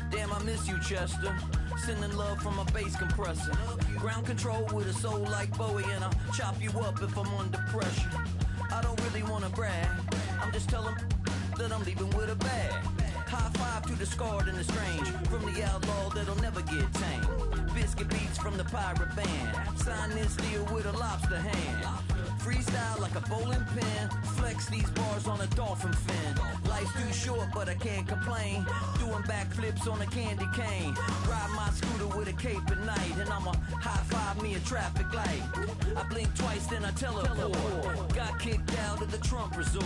Damn, I miss you, Chester. Sending love from a bass compressor. Ground control with a soul like Bowie, and I'll chop you up if I'm under pressure. I don't really wanna brag, I'm just telling that I'm leaving with a bag. High five to the scarred and the strange, from the outlaw that'll never get tamed. Biscuit beats from the pirate band, sign this deal with a lobster hand. Freestyle like a bowling pin, flex these bars on a dolphin fin. Life's too short but I can't complain, doing backflips on a candy cane. Ride my scooter with a cape at night, and I'ma high five me a traffic light. I blink twice then I teleport, got kicked out of the Trump resort.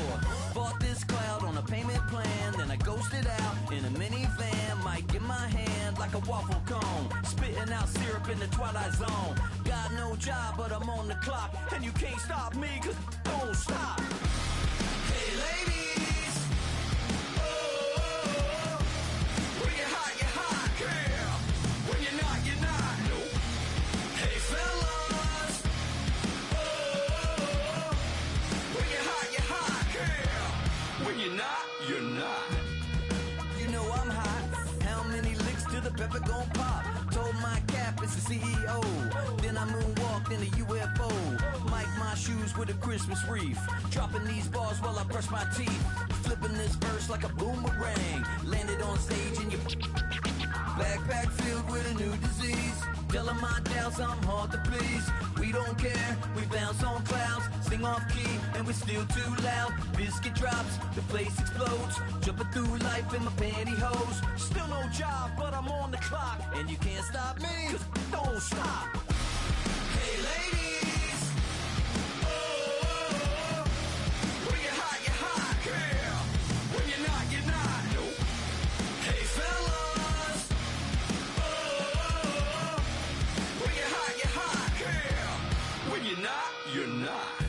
Bought this cloud on a payment plan, then I ghosted out in a minivan. Mic in my hand like a waffle cone, spitting out syrup in the twilight zone. Got no job but I'm on the clock, and you can't stop me cause don't stop. Hey ladies, oh, when you're hot, girl. When you're not, nope. Hey fellas, oh, when you're hot, girl. When you're not, you're not. You know I'm hot, how many licks till the pepper gon' pop? Told my cap it's the CEO, then I moonwalked in a UFO. Mic my shoes with a Christmas wreath, dropping these bars while I brush my teeth. Flipping this verse like a boomerang, landed on stage in your backpack filled with a new disease. Telling my doubts I'm hard to please. We don't care, we bounce on clouds, sing off key and we're still too loud. Biscuit drops, the place explodes, jumping through life in my pantyhose. Still no job but I'm on the clock, and you can't stop me cause don't stop. Hey ladies, oh, when you're hot, girl. When you're not, nope. Hey fellas, oh, when you're hot, girl. When you're not, you're not.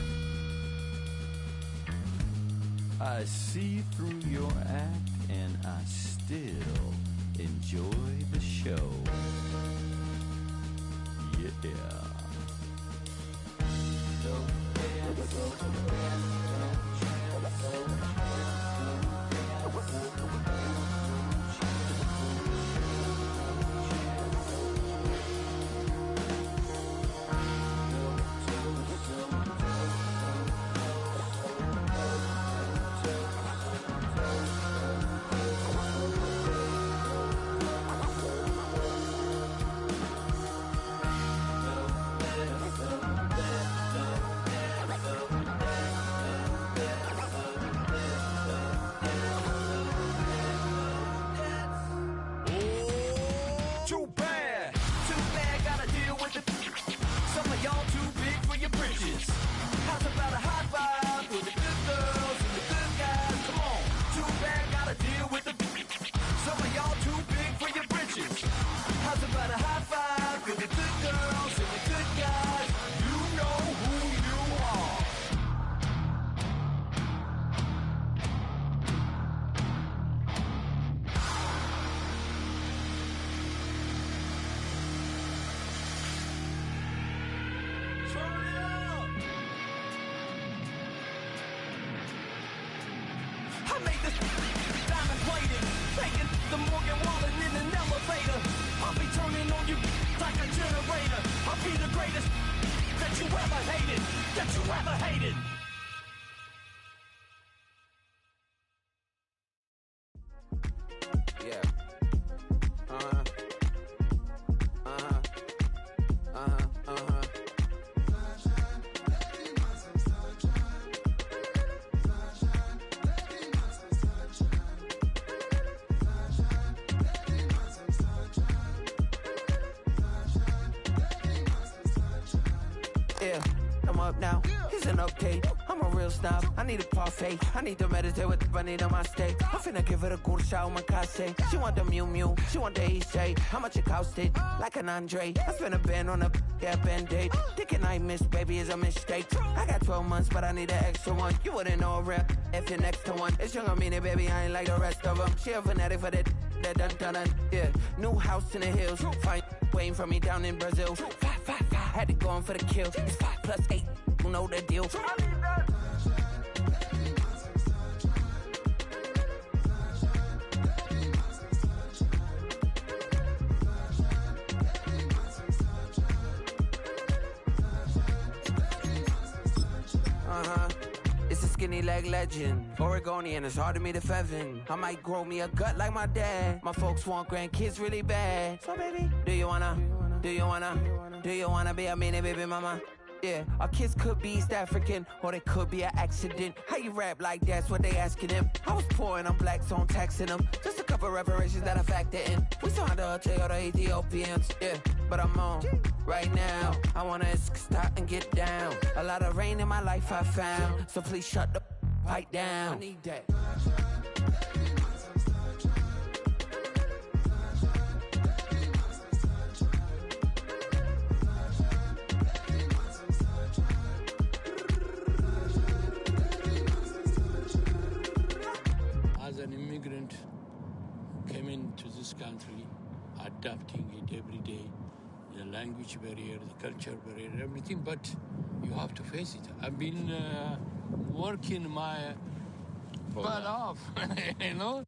I see through your act and I still enjoy the show. Yeah. I need a parfait. I need to meditate with the bunny on my state. I'm finna give it a good shot on my casse. She want the Mew Mew, she want the EJ. How much it costed? Like an Andre. I spent a band on a band-aid. Thinking I missed, baby, is a mistake. I got 12 months, but I need an extra one. You wouldn't know a rep if you're next to one. It's young, I mean it, baby, I ain't like the rest of them. She a fanatic for that dun. Yeah, new house in the hills. Fine, waiting for me down in Brazil. 5, had to go on for the kill. It's 5 plus 8, you know the deal. skinny leg legend. Oregonian, it's hard to meet a Fevin. I might grow me a gut like my dad. My folks want grandkids really bad. So baby, do you wanna be a mini baby mama? Yeah, our kids could be East African, or they could be an accident. How you rap like that's what they asking him. I was poor and I'm black, so I'm taxing them. Just a couple reparations that I factor in. We saw the Toyota Ethiopians, yeah, but I'm on right now. I wanna stop and get down. A lot of rain in my life I found, so please shut the pipe down. I need that. As an immigrant, came into this country, adapting it every day, the language barrier, the culture barrier, everything, but you have to face it. I've been working my butt off, you know?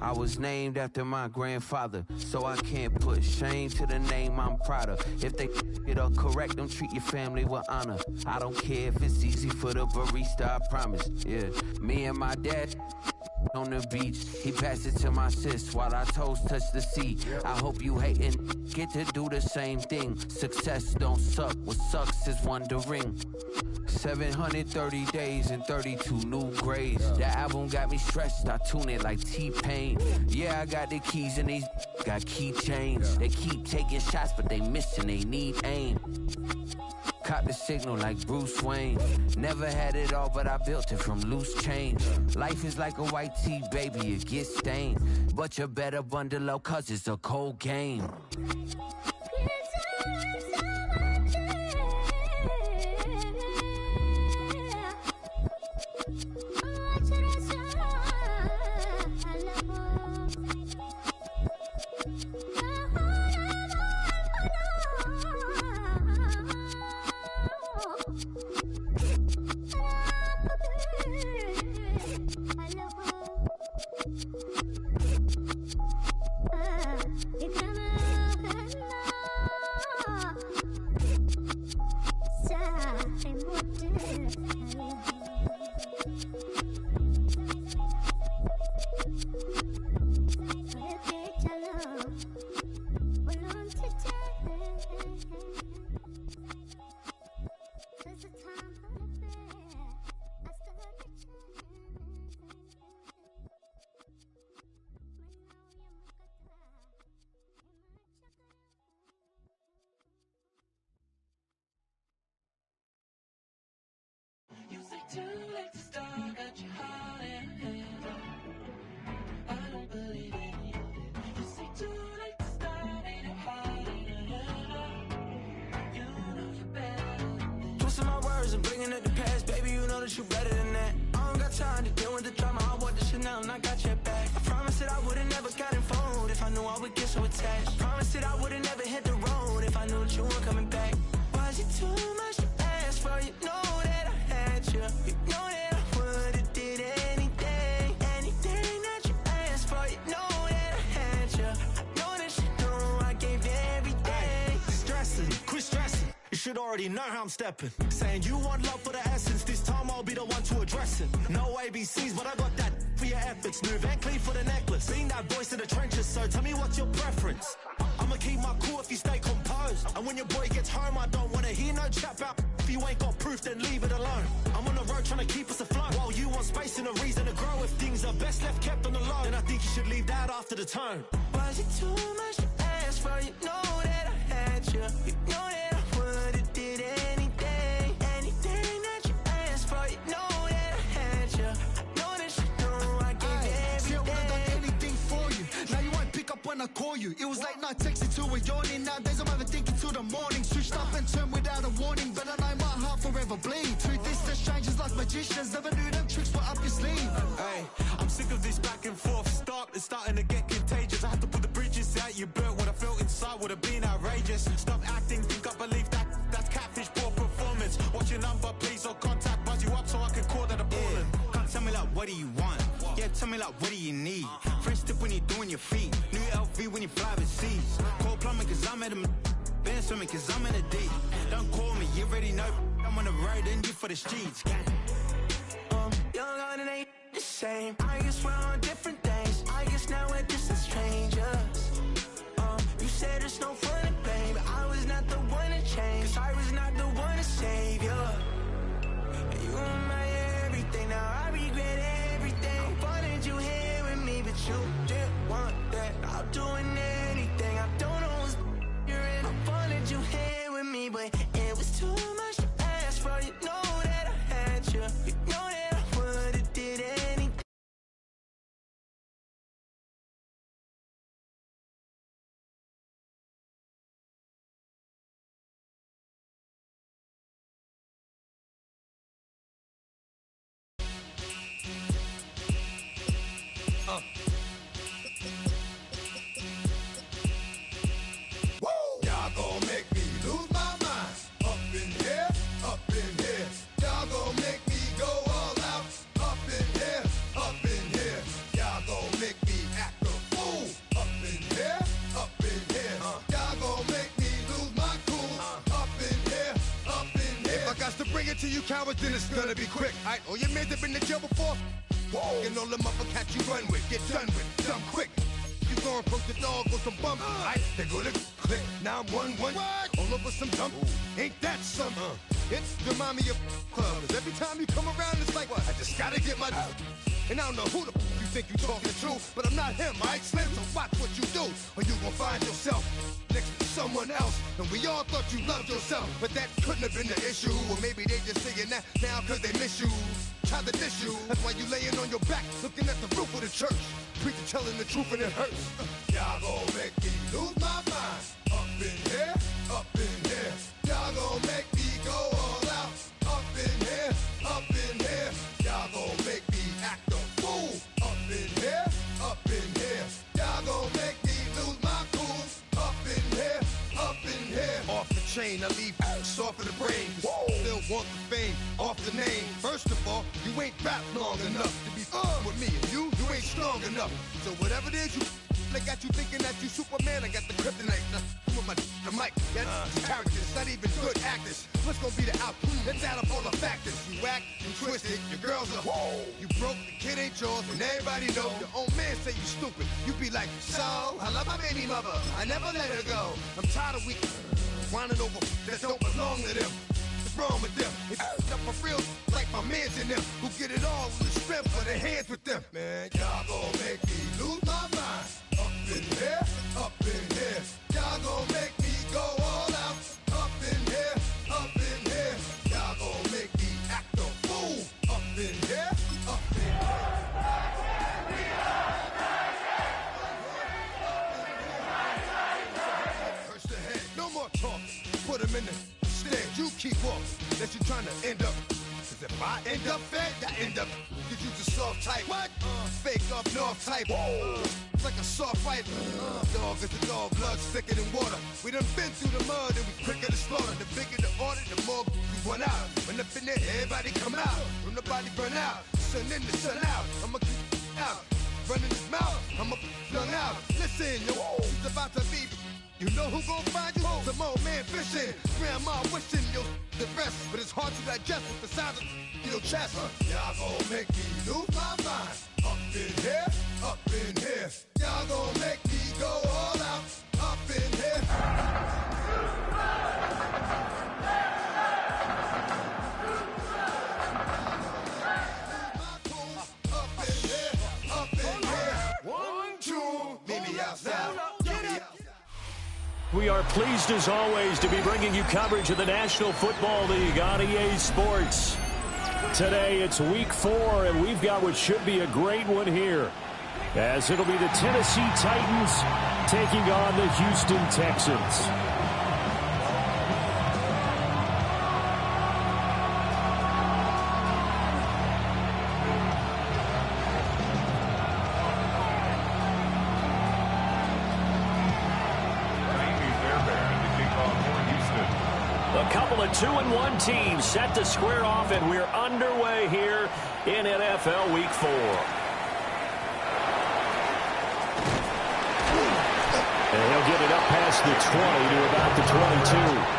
I was named after my grandfather, so I can't put shame to the name I'm proud of. If they it up correct, don't treat your family with honor. I don't care if it's easy for the barista, I promise. Yeah, me and my dad on the beach, he passed it to my sis while our toes touch the sea. I hope you hatin' get to do the same thing. Success don't suck, what sucks is wondering. 730 days and 32 new grades. That album got me stressed, I tune it like T-Pain. Yeah, I got the keys and these got keychains. They keep taking shots, but they missing, they need aim. Caught the signal like Bruce Wayne. Never had it all, but I built it from loose change. Life is like a white tee, baby, it gets stained. But you better bundle up, cause it's a cold game. Too late to start, got your heart in hand. I don't believe any of it. You say too late to start, ain't it hard in your head? You know you're better than that. Twisting my words and bringing it to past, baby, you know that you better than that. I don't got time to deal with the drama, I bought the Chanel and I got your back. I promised that I would've never gotten phone if I knew I would get so attached. I promised that I would've never hit the road if I knew that you weren't coming back. Was it too much to ask for? You know that I had you. You know that I would've did anything, anything that you asked for. You know that I had you. I know that you know I gave everything. Ay, stressing, quit stressing. You should already know how I'm stepping. Saying you want love for the essence, this time I'll be the one to address it. No ABCs, but I got that for your efforts. Smooth and clean for the necklace. Being that voice in the trenches, so tell me what's your preference. I'ma keep my cool if you stay composed. And when your boy gets home, I don't wanna hear no chat about. If you ain't got proof, then leave it alone. I'm on the road trying to keep us afloat. While you want space and a reason to grow. If things are best left kept on the low, then I think you should leave that after the tone. Was it too much to ask for? You know that I had you. You know that I would've did anything, anything that you asked for. You know that I had you. I know that you know I gave everything. See, I would've done anything for you. Now you won't pick up when I call you. It was late night texting till we're yawning. Nowadays I'm overthinking till the morning. Switched up and turned without a warning, but I know my heart forever bleed. Truth is, the strangers like magicians. Never knew them tricks were up your sleeve. Hey, I'm sick of this back and forth. It's starting to get contagious. I had to put the bridges out you built. What I felt inside would have been outrageous. Stop acting, think I believe that. That's catfish, poor performance. Watch your number, please, or contact. Buzz you up so I can call that appalling. Can't tell me like, what do you want? Yeah, tell me like, what do you need? French tip when you doing your feet. New LV when you fly overseas. Cold plumbing cause I'm at a been swimming cause I'm in a deep. Don't call me, you already know. I'm on the road and you for the streets. Young on and ain't the same. I guess we're on different things. I guess now we're just strangers. You said it's no fun to blame, but I was not the one to change. Cause I was not the one to save you. And you were my everything, now I regret everything. I wanted you here with me, but you didn't want that. I'm doing anything, I don't know what's you're in. I wanted you here with me, but it was too much to ask for. You know that I had you. You know that I would've did anything. Y'all gon' make me lose my mind. Up in here, up in here. Y'all gon' make me go all out. Up in here, up in here. Y'all gon' make me act a fool. Up in here, up in here. Y'all gon' make me lose my cool. Up in here, up in here. If I got to bring it to you cowards, then it's gonna be quick. Alright, all your men have been to jail before. And all the motherfuckers you run with, get done with, dumb quick. You gon' approach the dog with some bump. Aight, they go to click. Now I'm 1-1. All over some dump. Ain't that something? It's remind me of club. 'Cause every time you come around, it's like, what? I just gotta get my. And I don't know who the you think you talking to, but I'm not him, alright, Slim? So watch what you do, or you gon' find yourself next to someone else. And we all thought you loved yourself, but that couldn't have been the issue. Or maybe they just saying that now 'cause they miss you. Try to diss you. That's why you laying on your back, looking at the roof of the church. Preacher telling the truth and it hurts. Y'all gon' make me lose my mind. Up in here, up in here. Y'all gon' make me go all out. Up in here, up in here. Y'all gon' make me act a fool. Up in here, up in here. Y'all gon' make me lose my cool. Up in here, up in here. Off the chain, I leave soft in the brain. Still want the fame, off the name. First of all, you ain't rap long enough to be with me. And you ain't strong enough. So whatever it is you I got you thinking that you Superman, I got the kryptonite. With my the mic, that's characters, not even good actors. What's gonna be the outcome? Let's add up all the factors. You whack, you twisted, your girls are you broke, the kid ain't yours, and everybody know. Your own man say you stupid. You be like, so, I love my baby mother, I never let her go. I'm tired of weak whining over that don't belong to them. What's wrong with them? If you up for real, like my mans in them, who get it all with the strength of their hands with them. Man, y'all gon' make me lose my mind. Up in here, up in here. Y'all gon' make me go all out. Up in here, up in here. Y'all gon' make me act a fool. Up in here, up in here. First ahead, no more talking. Put him in the stand. You keep walking. That you trying to end up. Cause if I end up fed, I end up. You use a soft type. What? Fake up north type. It's like a soft fight. Dog is a dog, blood thicker than water. We done been through the mud and we quicker to slaughter. The bigger the order, the more we run out. When up in there, everybody come out. When the body burn out, sun in the sun out. I'ma keep out. Running his mouth, I'ma flung out. Listen, yo, it's about to be. You know who gon' find you? Some old man fishing. Grandma wishing you the best, but it's hard to digest with the sound of your chest. Y'all gon' make me lose my mind. Up in here, up in here. Y'all gon' make me go all out. Up in here. Up in here, up in here. 1, 2, meet me outside. We are pleased as always to be bringing you coverage of the National Football League on EA Sports. Today it's week 4 and we've got what should be a great one here, as it'll be the Tennessee Titans taking on the Houston Texans. A couple of 2-1 teams set to square off, and we're underway here in NFL Week 4. across the 20 to about the 22.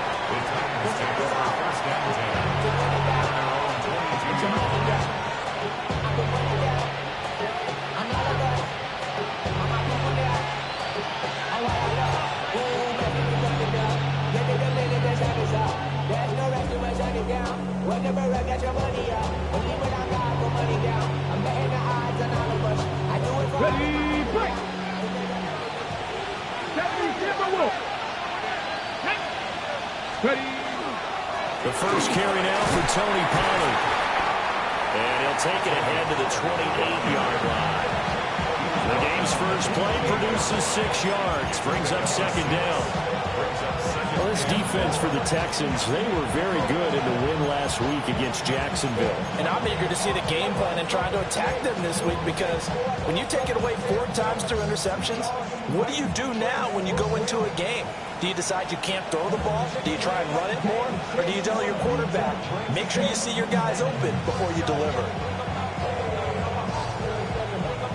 The first carry now for Tony Pollard. And he'll take it ahead to the 28-yard line. The game's first play produces 6 yards, brings up second down. Well, this defense for the Texans, they were very good in the win last week against Jacksonville. And I'm eager to see the game plan and try to attack them this week, because when you take it away 4 times through interceptions, what do you do now when you go into a game? Do you decide you can't throw the ball? Do you try and run it more? Or do you tell your quarterback, make sure you see your guys open before you deliver?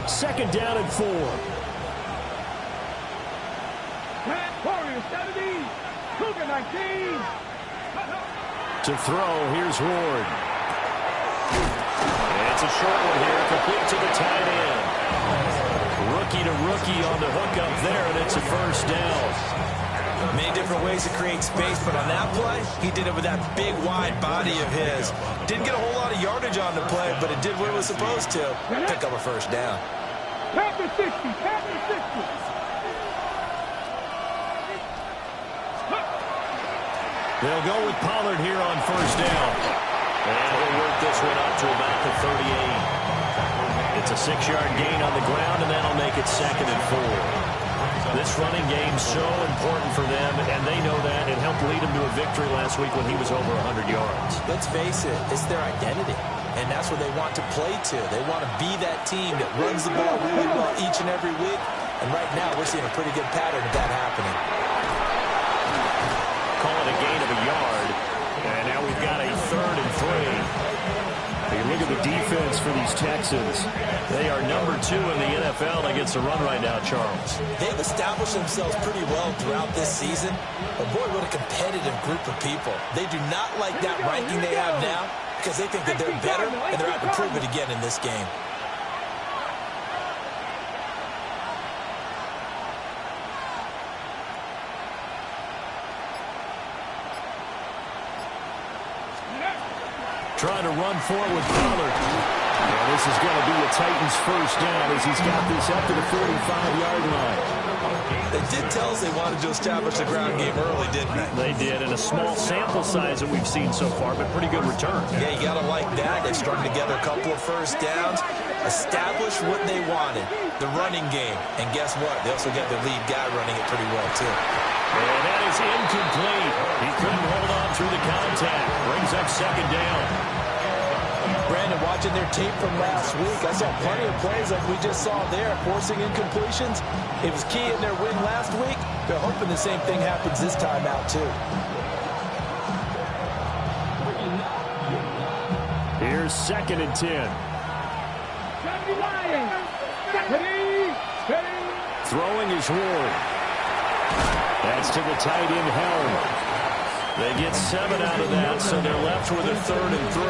Second down and 4. To throw, here's Ward. It's a short one here, complete to the tight end. Rookie to rookie on the hook up there, and it's a first down. Many different ways to create space, but on that play, he did it with that big, wide body of his. Didn't get a whole lot of yardage on the play, but it did what it was supposed to. Pick up a first down. They'll go with Pollard here on first down. And he'll work this one up to about the 38. It's a 6-yard gain on the ground, and that'll make it second and 4. This running game's so important for them, and they know that. It helped lead them to a victory last week when he was over 100 yards. Let's face it, it's their identity, and that's what they want to play to. They want to be that team that runs the ball really well each and every week, and right now we're seeing a pretty good pattern of that happening. Call it a gain of a yard, and now we've got a 3rd and 3. You look at the defense for these Texans. They are number 2 in the NFL against the run right now, Charles. They've established themselves pretty well throughout this season. But boy, what a competitive group of people. They do not like that ranking they have now because they think that they're better, and they're out to prove it again in this game. Trying to run forward with Pollard. And this is going to be a Titans first down as he's got this up to the 45-yard line. They did tell us they wanted to establish the ground game early, didn't they? They did, and a small sample size that we've seen so far, but pretty good return. Yeah, you got to like that. They've strung together a couple of first downs, established what they wanted, the running game. And guess what? They also got the lead guy running it pretty well, too. And that is incomplete. He couldn't hold on through the contact. Brings up second down. Brandon, watching their tape from last week, I saw plenty of plays like we just saw there, forcing incompletions. It was key in their win last week. They're hoping the same thing happens this time out, too. Here's 2nd and 10. Throwing is Ward. That's to the tight end, Helm. They get 7 out of that, so they're left with a 3rd and 3.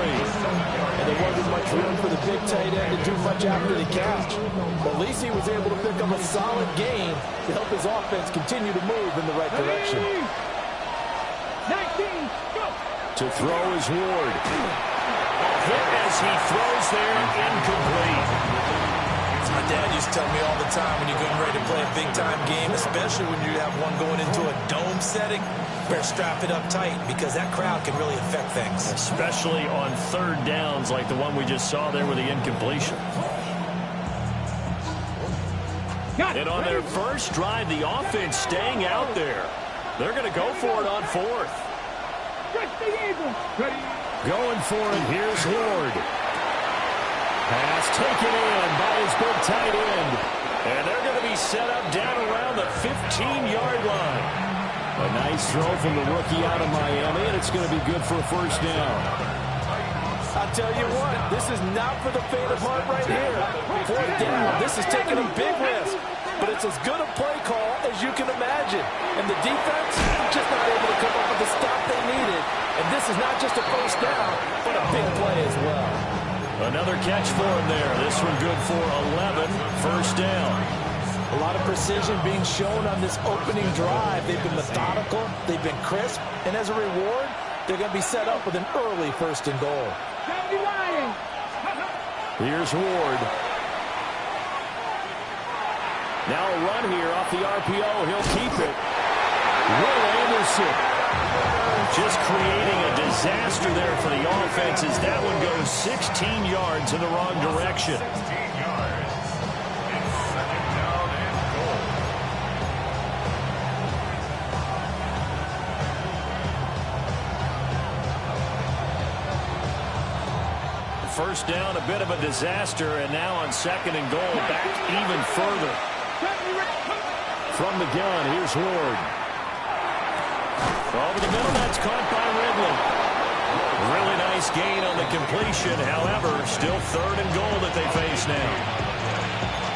And there wasn't much room for the big tight end to do much after the catch. But at least he was able to pick up a solid gain to help his offense continue to move in the right direction. 19, go. To throw is Ward. Hit as he throws there, incomplete. My dad used to tell me all the time, when you're getting ready to play a big-time game, especially when you have one going into a dome setting, better strap it up tight because that crowd can really affect things. Especially on 3rd downs like the one we just saw there with the incompletion. And on their first drive, the offense staying out there. They're going to go for it on 4th. Going for it, here's Ward. Pass taken in by his big tight end. And they're going to be set up down around the 15-yard line. A nice throw from the rookie out of Miami, and it's going to be good for a first down. I'll tell you what, this is not for the faint of heart right here. 4th down, this is taking a big risk. But but it's as good a play call as you can imagine. And the defense just not able to come up with the stop they needed. And this is not just a first down, but a big play as well. Another catch for him there. This one good for 11. First down. A lot of precision being shown on this opening drive. They've been methodical. They've been crisp. And as a reward, they're going to be set up with an early first and goal. Here's Ward. Now a run here off the RPO. He'll keep it. Will Anderson just creating a disaster there for the offense as that one goes 16 yards in the wrong direction. 16 yards. It's second down and goal. First down, a bit of a disaster, and now on second and goal, back even further. From the gun, here's Ward. Over the middle, that's caught by Ridley. Really nice gain on the completion, however, still third and goal that they face now.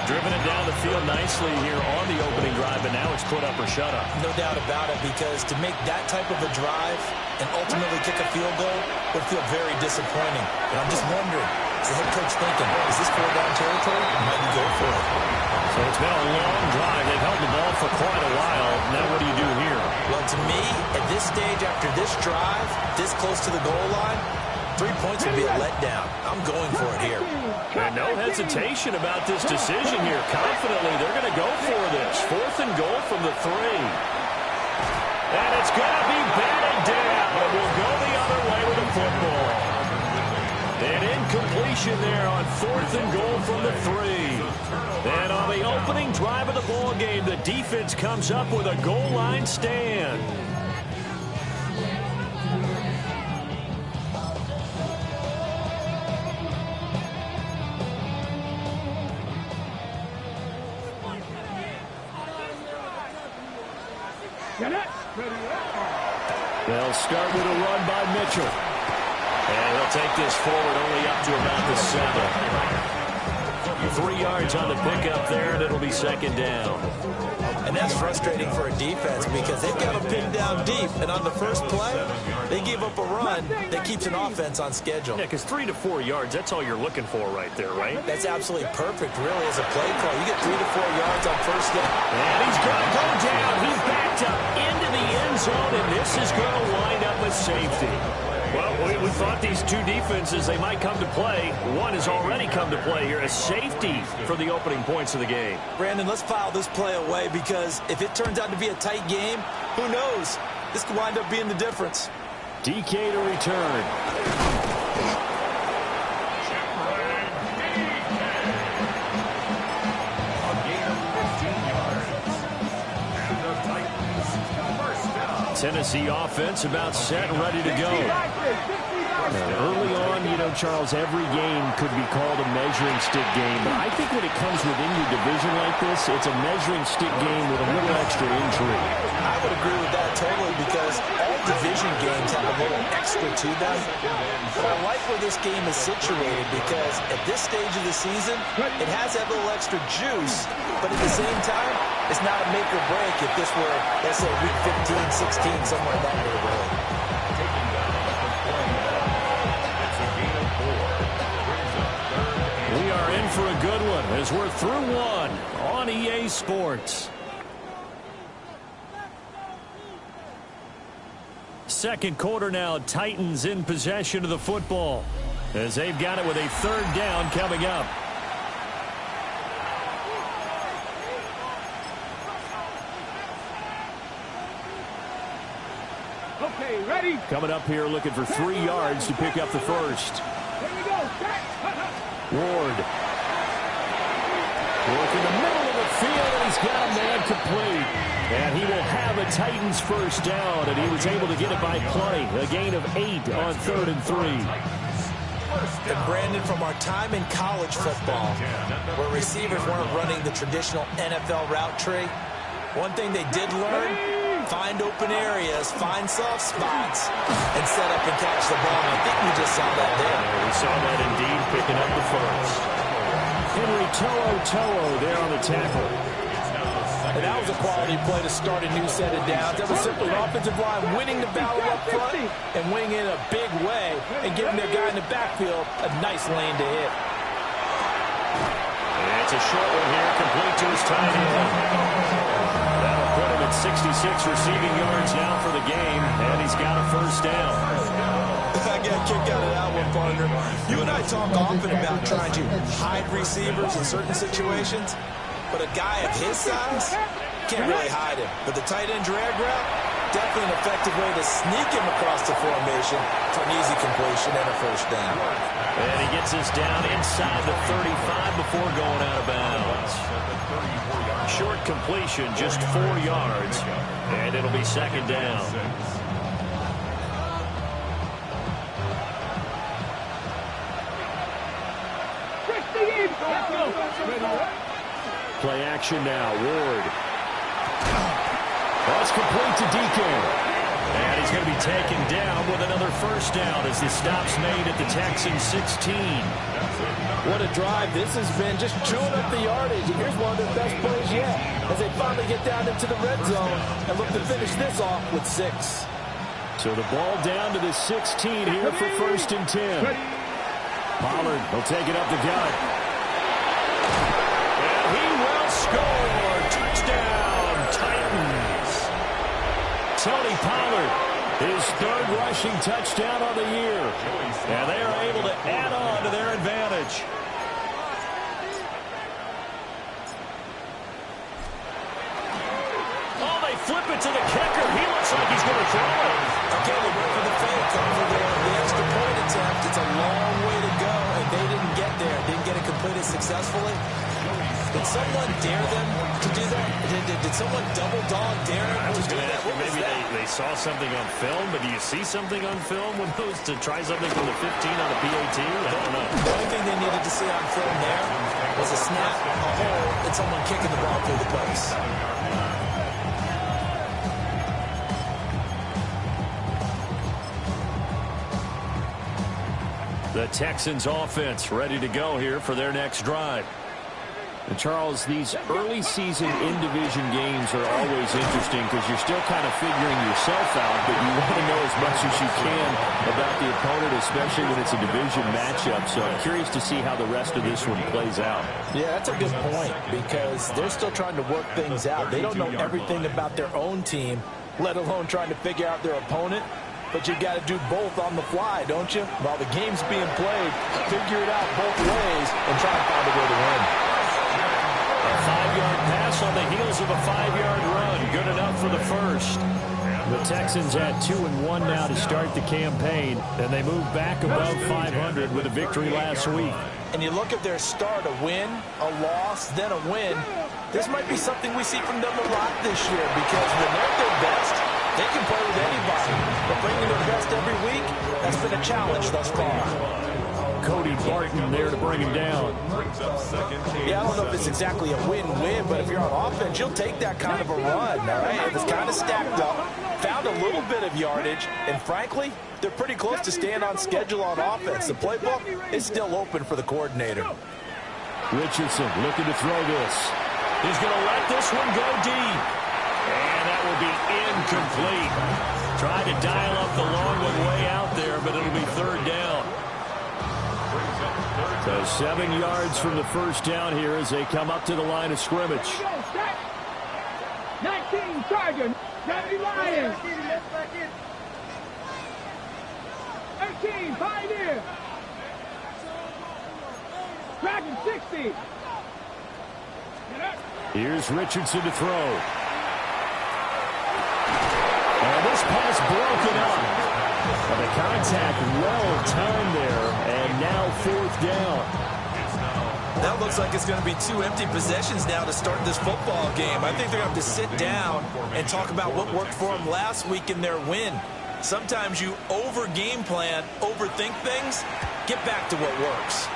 Driven it down the field nicely here on the opening drive, but now it's put up or shut up. No doubt about it, because to make that type of a drive and ultimately kick a field goal would feel very disappointing. And I'm just wondering, is the head coach thinking, is this four-down territory? Might he go for it? So it's been a long drive. They've held the ball for quite a while. Now what do you do here? Well, to me, at this stage, after this drive, this close to the goal line, 3 points would be a letdown. I'm going for it here. And no hesitation about this decision here. Confidently, they're going to go for this. Fourth and goal from the 3. And it's going to be batted down. It will go the other way with the football. An incompletion there on fourth and goal from the 3. And on the opening drive of the ball game, the defense comes up with a goal line stand. They'll start with a run by Mitchell. And he'll take this forward only up to about the 7. 3 yards on the pickup there, and it'll be second down. And that's frustrating for a defense because they've got them pinned down deep. And on the first play, they give up a run that keeps an offense on schedule. Yeah, because 3 to 4 yards, that's all you're looking for right there, right? That's absolutely perfect, really, as a play call. You get 3 to 4 yards on first down. And he's going to go down. He's backed up into the end zone, and this is going to wind up a safety. Well, we thought these two defenses, they might come to play. One has already come to play here, a safety for the opening points of the game. Brandon, let's file this play away because if it turns out to be a tight game, who knows? This could wind up being the difference. DK to return. Tennessee offense about set and ready to go. Early on, you know, Charles, every game could be called a measuring stick game. But I think when it comes within your division like this, it's a measuring stick game with a little extra intrigue. I would agree with that totally because all division games have a little extra to them. But I like where this game is situated because at this stage of the season, it has that little extra juice. But at the same time, it's not a make or break if this were, let's say, week 15, 16, somewhere in that neighborhood. We are in for a good one as we're through one on EA Sports. Second quarter now, Titans in possession of the football as they've got it with a third down coming up. Okay, ready? Coming up here looking for 3 yards to pick up the first. Here we go. Ward. Work in the middle of the field, and he's got a man complete. And he will have a Titans first down, and he was able to get it by play. A gain of 8 on 3rd and 3. And Brandon, from our time in college football, where receivers weren't running the traditional NFL route tree, one thing they did learn, find open areas, find soft spots, and set up and catch the ball. I think we just saw that there. We saw that indeed, picking up the first. Henry To'o there on the tackle. And that was a quality play to start a new set of downs. That was simply an offensive line winning the battle up front and winning in a big way and giving their guy in the backfield a nice lane to hit. And it's a short one here, complete to his tight end. That'll put him at 66 receiving yards now for the game, and he's got a first down. I got a kick out of that one, partner. You and I talk often about trying to hide receivers in certain situations, but a guy of his size can't really hide him. But the tight end drag route, definitely an effective way to sneak him across the formation for an easy completion and a first down. And he gets us down inside the 35 before going out of bounds. Short completion, just 4 yards, and it'll be second down. Play action now. Ward. That's complete to DK. And he's going to be taken down with another first down as the stop's made at the Texans 16. What a drive this has been, just chewing up the yardage. And here's one of their best plays yet as they finally get down into the red zone and look to finish this off with 6. So the ball down to the 16 here for 1st and 10. Pollard will take it up the gut. And he will score. Touchdown, Titans. Tony Pollard, his 3rd rushing touchdown on the year. And they are able to add on to their advantage. Oh, they flip it to the kicker. He looks like he's going to throw it. Okay, they went for the fake over the extra point attempt. It's a long way to go, and they didn't get there. Didn't get it completed successfully. Did someone dare them to do that? Did someone double dog dare them to do that? What was Maybe that? they saw something on film, but do you see something on film when those to try something from the 15 on a PAT? I don't know. The only thing they needed to see on film there was a snap, a hole, and someone kicking the ball through the post. The Texans offense ready to go here for their next drive. And Charles, these early season in-division games are always interesting because you're still kind of figuring yourself out, but you want to know as much as you can about the opponent, especially when it's a division matchup. So I'm curious to see how the rest of this one plays out. Yeah, that's a good point because they're still trying to work things out. They don't know everything about their own team, let alone trying to figure out their opponent. But you got to do both on the fly, don't you? While the game's being played, figure it out both ways and try and find a way to win. A 5-yard pass on the heels of a 5-yard run. Good enough for the first. The Texans had 2-1 now to start the campaign, and they moved back above 500 with a victory last week. And you look at their start, a win, a loss, then a win. This might be something we see from them a lot this year because when they're at their best, they can play with anybody. But bringing their best every week, that's been a challenge thus far. Cody Barton there to bring him down. Yeah, I don't know if it's exactly a win-win, but if you're on offense, you'll take that kind of a run, all right? It was kind of stacked up, found a little bit of yardage, and frankly, they're pretty close to staying on schedule on offense. The playbook is still open for the coordinator. Richardson looking to throw this. He's going to let this one go deep. And that will be incomplete. Tried to dial up the long one way out there, but it'll be 3rd down. So 7 yards from the first down here as they come up to the line of scrimmage. 19 Chargers, 70 Lions. 18 Pioneer. Dragon 60. Here's Richardson to throw. And this pass broken up. And the contact well timed there, and now 4th down. That looks like it's going to be 2 empty possessions now to start this football game. I think they're going to have to sit down and talk about what worked for them last week in their win. Sometimes you over-game plan, overthink things, get back to what works.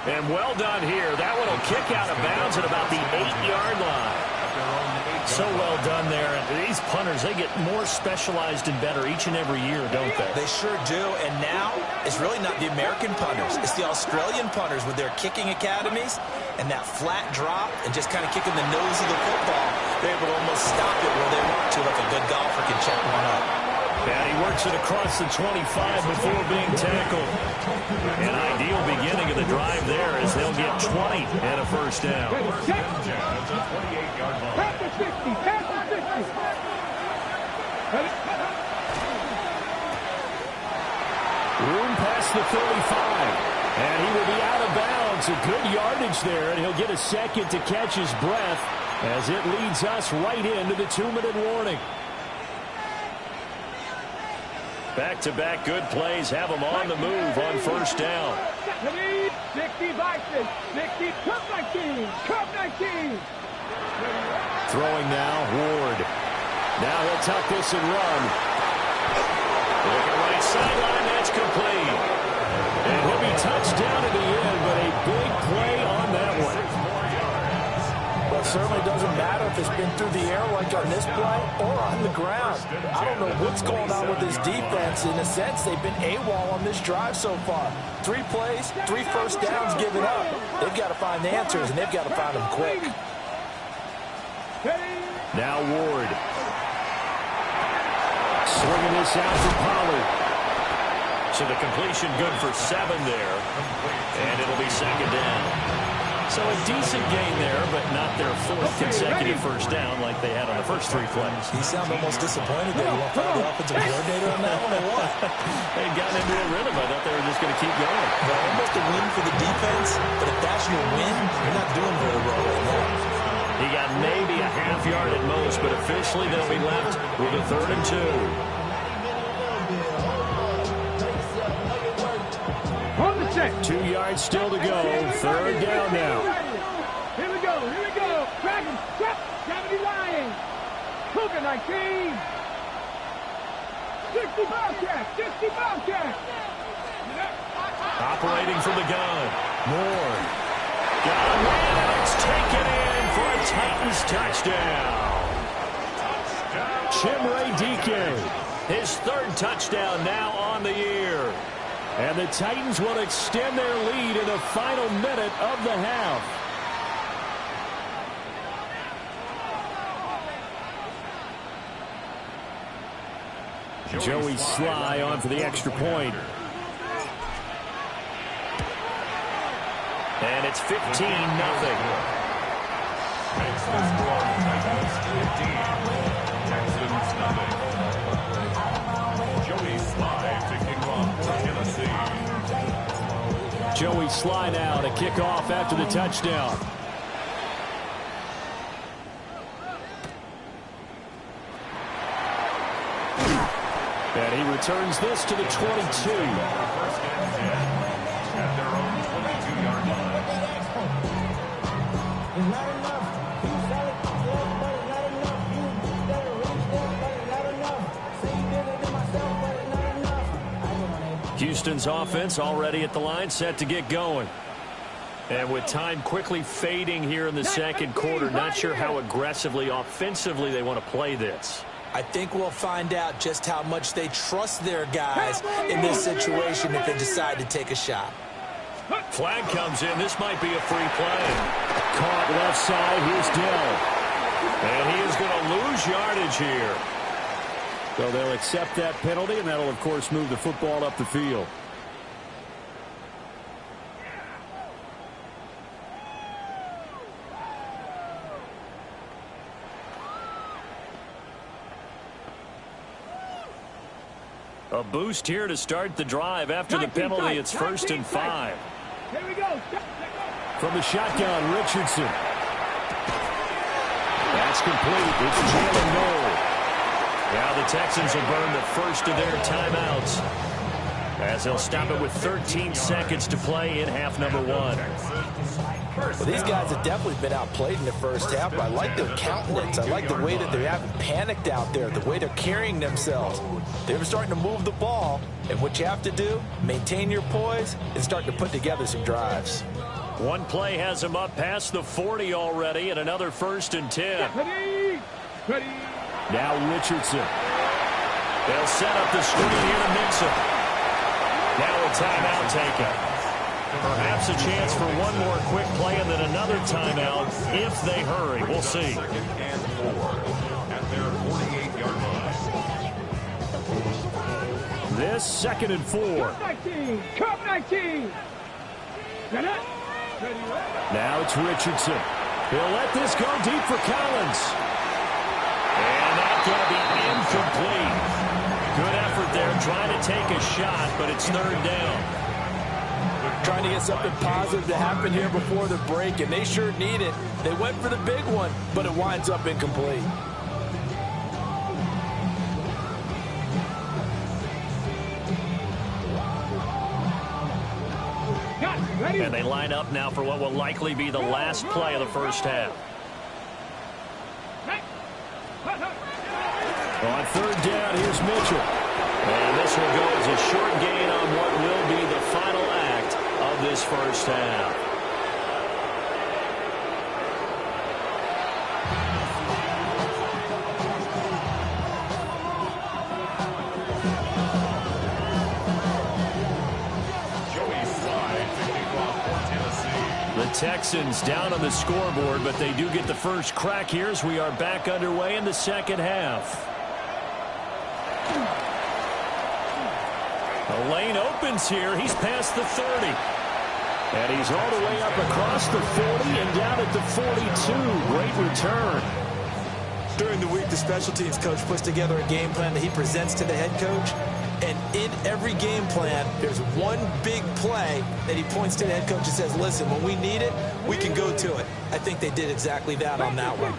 And well done here. That one will kick out of bounds at about the 8-yard line. So well done there. And these punters, they get more specialized and better each and every year, don't they? They sure do. And now it's really not the American punters. It's the Australian punters with their kicking academies. and that flat drop and just kind of kicking the nose of the football, they're able to almost stop it where they want to, like a good golfer can check one up. And he works it across the 25 before being tackled. An ideal beginning of the drive there as they'll get 20 and a first down. Pass the 60, pass the 60. Room past the 35. And he will be out of bounds. A good yardage there, and he'll get a second to catch his breath as it leads us right into the 2-minute warning. Back-to-back good plays have them on the move on first down. 60 Vikings, 60, Cup 19, Cup 19. Throwing now, Ward. Now he'll tuck this and run. Looking right sideline, that's complete. And he'll be touched down at the end, but a big play on that one. Well, it certainly doesn't matter if it's been through the air like on this play or on the ground. I don't know what's going on with this defense. In a sense, they've been AWOL on this drive so far. 3 plays, 3 first downs given up. They've got to find the answers, and they've got to find them quick. Now Ward. Swinging this out for Pollard. So the completion good for 7 there. And it'll be second down. So a decent gain there, but not their 4th consecutive first down like they had on the first 3 plays. He sounded almost disappointed there. You want to find the offensive coordinator on that one or what? They got into a rhythm. I thought they were just going to keep going. Well, almost a win for the defense, but if that's your win, you're not doing very well right now. He got maybe a half yard at most, but officially they'll be left with a 3rd and 2. 2 yards still to go. 3rd down now. Here we go, here we go. Dragons, step, 70 Lions. Cougar 19. 60 Bobcat, 60 Bobcat. Operating from the gun. Moore. Got a man, and it's taken in for a Titans touchdown. Chimere Dike. His 3rd touchdown now on the year. And the Titans will extend their lead in the final minute of the half. Joey Sly on for the extra point. And it's 15-0. Makes the score Titans 15, Texans nothing. Joey Sly to kick off for Tennessee. Joey Sly now to kick off after the touchdown. And he returns this to the 22. First and 10 at their own 22-yard line. It's not enough. You sell it, but it's not enough. You better reach them, but it's not enough. See bigger than myself, but it's not enough. Houston's offense already at the line, set to get going. And with time quickly fading here in the second quarter, not sure how aggressively, offensively they want to play this. I think we'll find out just how much they trust their guys in this situation if they decide to take a shot. Flag comes in. This might be a free play. Caught left side. Here's Dell. And he is going to lose yardage here. So they'll accept that penalty, and that'll, of course, move the football up the field. A boost here to start the drive after the penalty. It's 1st and 5. Here we go. From the shotgun, Richardson. That's complete. It's Jalen Noel. Now the Texans will burn the first of their timeouts as they'll stop it with 13 seconds to play in half number 1. Well, these guys have definitely been outplayed in the first half, but I like their countenance. I like the way that they haven't panicked out there, the way they're carrying themselves. They're starting to move the ball, and what you have to do, maintain your poise and start to put together some drives. One play has them up past the 40 already, and another 1st and 10. Ready. Now Richardson. They'll set up the screen here to Mixon. Now a timeout taken. Perhaps a chance for one more quick play and then another timeout if they hurry. We'll see. 2nd and 4 at their 48-yard line. This 2nd and 4. 19. Cup 19. Now it's Richardson. He'll let this go deep for Collins. And that's going to be incomplete. Good effort there trying to take a shot, but it's 3rd down. Trying to get something positive to happen here before the break, and they sure need it. They went for the big one, but it winds up incomplete. And they line up now for what will likely be the last play of the first half. On 3rd down, here's Mitchell. And this will go as a short gain on what will be the final act of this first half. The Texans down on the scoreboard, but they do get the first crack here as we are back underway in the second half. The lane opens here. He's past the 30. And he's all the way up across the 40 and down at the 42. Great return. During the week, the special teams coach puts together a game plan that he presents to the head coach. And in every game plan, there's one big play that he points to the head coach and says, listen, when we need it, we can go to it. I think they did exactly that on that one.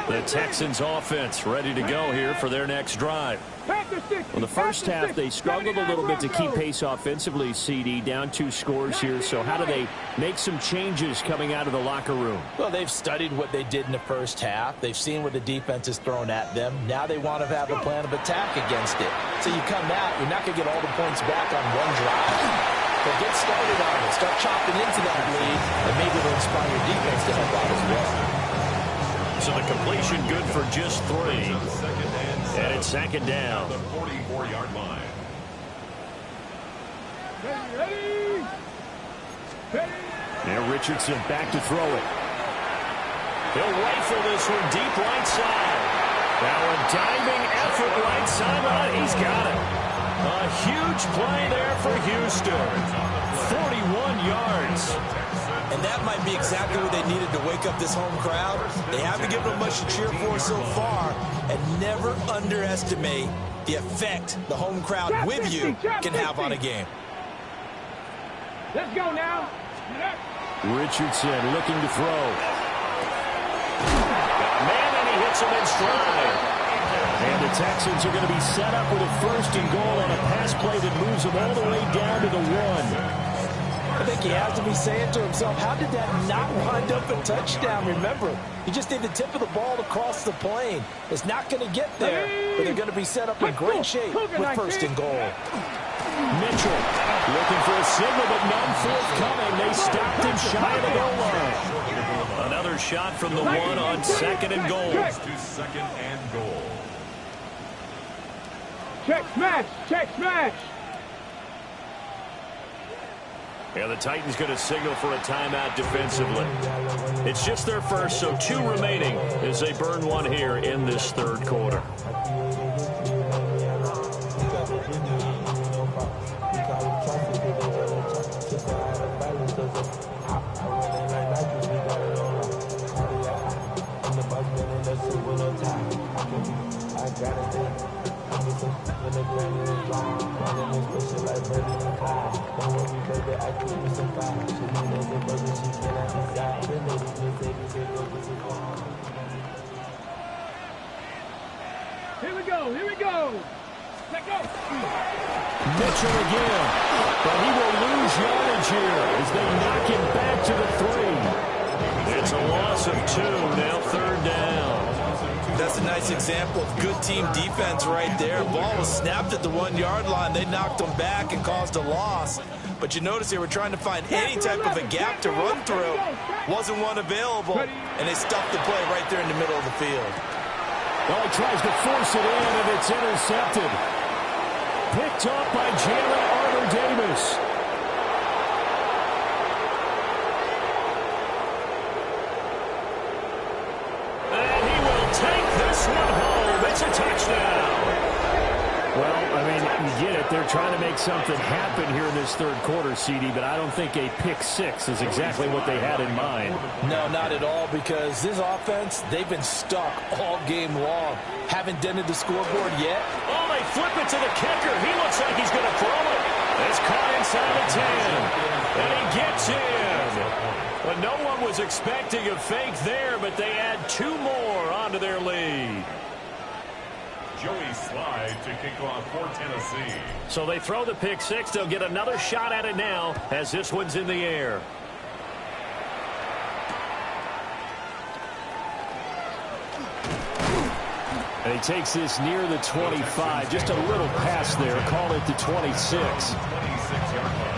The Texans offense ready to go here for their next drive. Well, the first half, they struggled a little bit to keep pace offensively, CD, down 2 scores here. So how do they make some changes coming out of the locker room? Well, they've studied what they did in the first half. They've seen what the defense is thrown at them. Now they want to have a plan of attack against it. So you come out, you're not going to get all the points back on one drive. But get started on it. Start chopping into that lead, and maybe it'll inspire your defense to help out as well. So the completion good for just 3. And it's 2nd down. The 44-yard line. Now Richardson back to throw it. He'll rifle this one deep right side. Now a diving effort right sideline. He's got it. A huge play there for Houston. 41 yards. And that might be exactly what they needed to wake up this home crowd. They haven't given them much to cheer for so far. And never underestimate the effect the home crowd with you can have on a game. Let's go now. Richardson looking to throw. Man, and he hits him in stride. And the Texans are going to be set up with a 1st and goal on a pass play that moves them all the way down to the 1. I think he has to be saying to himself, how did that not wind up a touchdown? Remember, he just need the tip of the ball to cross the plane. It's not going to get there, but they're going to be set up in great shape with 1st and goal. Mitchell looking for a signal, but none forthcoming. They stopped him shy of the goal line. Another shot from the 1 on 2nd and goal. To 2nd and goal. Check smash. Check smash. And the Titans going to signal for a timeout defensively. It's just their first, so 2 remaining as they burn 1 here in this 3rd quarter. Here we go. Here we go. Let go. Mitchell again. But he will lose yardage here as they knock him back to the 3. It's a loss of 2. Now 3rd down. That's a nice example of good team defense right there. Ball was snapped at the 1-yard line. They knocked them back and caused a loss. But you notice they were trying to find any type of a gap to run through. Wasn't one available, and they stuffed the play right there in the middle of the field. Well, he tries to force it in, and it's intercepted. Picked up by Jalen Armour-Davis. You get it. They're trying to make something happen here in this third quarter, CD, but I don't think a pick six is exactly what they had in mind. No, not at all, because this offense, they've been stuck all game long. Haven't dented the scoreboard yet. Oh, they flip it to the kicker. He looks like he's going to throw it. It's caught inside the 10, and he gets in. But no one was expecting a fake there, but they add 2 more onto their lead. Joey Slide to kick off for Tennessee. So they throw the pick six. They'll get another shot at it now as this one's in the air. And he takes this near the 25. Just a little pass there. Call it the 26. 26-yard line.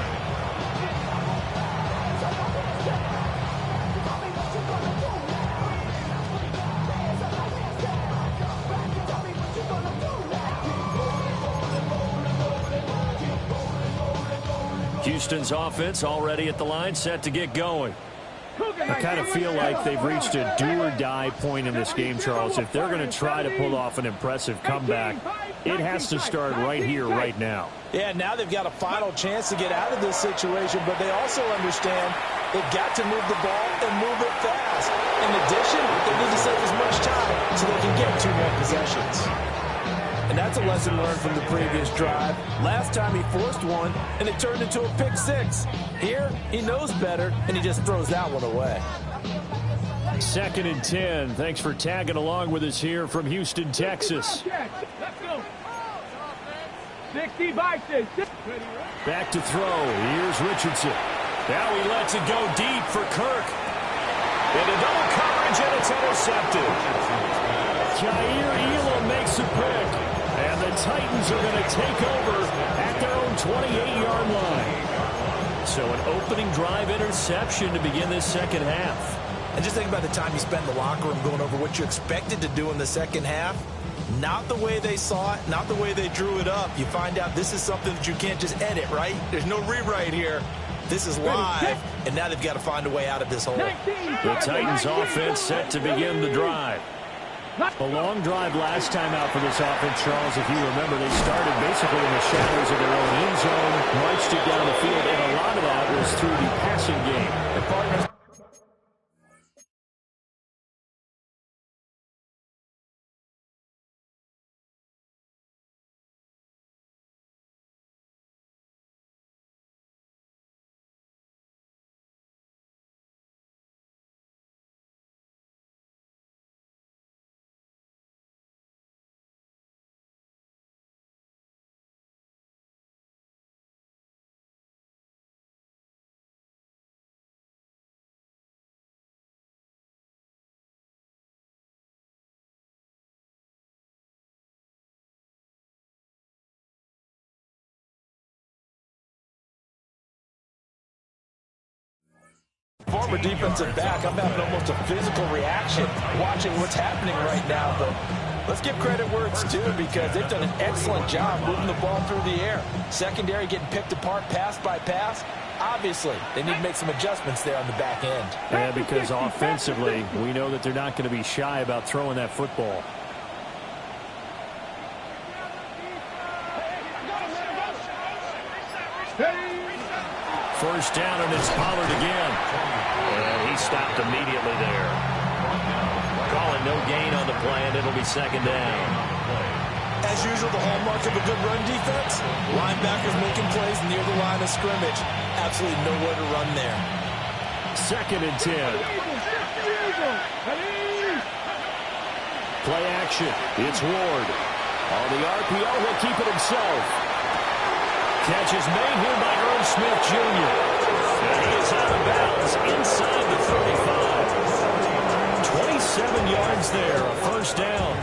Houston's offense already at the line, set to get going. I kind of feel like they've reached a do-or-die point in this game, Charles. If they're going to try to pull off an impressive comeback, it has to start right here, right now. Yeah, now they've got a final chance to get out of this situation, but they also understand they've got to move the ball and move it fast. In addition, they need to save as much time so they can get 2 more possessions. And that's a lesson learned from the previous drive. Last time he forced one, and it turned into a pick six. Here, he knows better, and he just throws that one away. 2nd and 10. Thanks for tagging along with us here from Houston, Texas. Let's go. 60 by 6. Back to throw. Here's Richardson. Now he lets it go deep for Kirk. Into double coverage, and it's intercepted. Jair Elam makes a pick. And the Titans are going to take over at their own 28-yard line. So an opening drive interception to begin this second half. And just think about the time you spend in the locker room going over what you expected to do in the second half. Not the way they saw it, not the way they drew it up. You find out this is something that you can't just edit, right? There's no rewrite here. This is live, and now they've got to find a way out of this hole. The Titans offense set to begin the drive. A long drive last time out for this offense, Charles. If you remember, they started basically in the shadows of their own end zone, marched it down the field, and a lot of that was through the passing game. The partners. Former defensive back, I'm having almost a physical reaction watching what's happening right now, but let's give credit where it's due because they've done an excellent job moving the ball through the air. Secondary getting picked apart pass by pass. Obviously, they need to make some adjustments there on the back end. Yeah, because offensively, we know that they're not going to be shy about throwing that football. First down, and it's Pollard again. And he stopped immediately there. Calling no gain on the play, and it'll be second down. As usual, the hallmark of a good run defense, linebackers making plays near the line of scrimmage. Absolutely nowhere to run there. 2nd and 10. Play action. It's Ward. On the RPO, he'll keep it himself. Catch is made here by Earl Smith Jr. And he is out of bounds inside the 35. 27 yards there, a first down.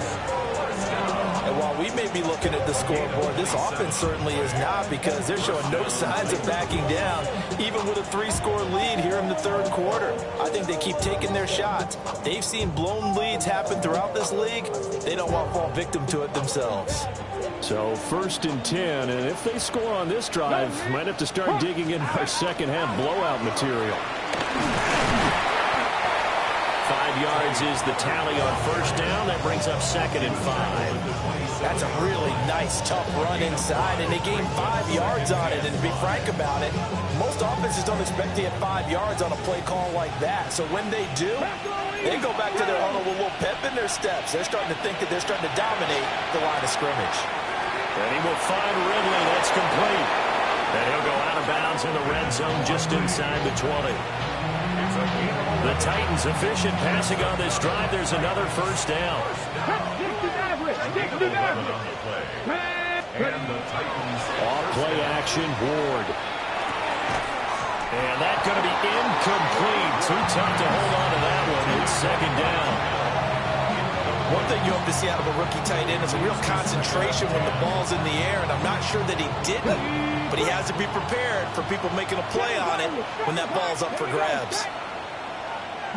And while we may be looking at the scoreboard, this offense certainly is not because they're showing no signs of backing down, even with a 3-score lead here in the third quarter. I think they keep taking their shots. They've seen blown leads happen throughout this league. They don't want to fall victim to it themselves. So 1st and 10, and if they score on this drive, might have to start digging in our second half blowout material. 5 yards is the tally on first down. That brings up 2nd and 5. That's a really nice nice, tough run inside, and they gained 5 yards on it. And to be frank about it, most offenses don't expect to get 5 yards on a play call like that. So when they do, they go back to their huddle with a little pep in their steps. They're starting to think that they're starting to dominate the line of scrimmage. And he will find Ridley. That's complete. And he'll go out of bounds in the red zone just inside the 20. The Titans efficient passing on this drive. There's another first down. Off play action, Ward. And that's going to be incomplete. Too tough to hold on to that one. It's second down. One thing you hope to see out of a rookie tight end is a real concentration when the ball's in the air, and I'm not sure that he didn't, but he has to be prepared for people making a play on it when that ball's up for grabs.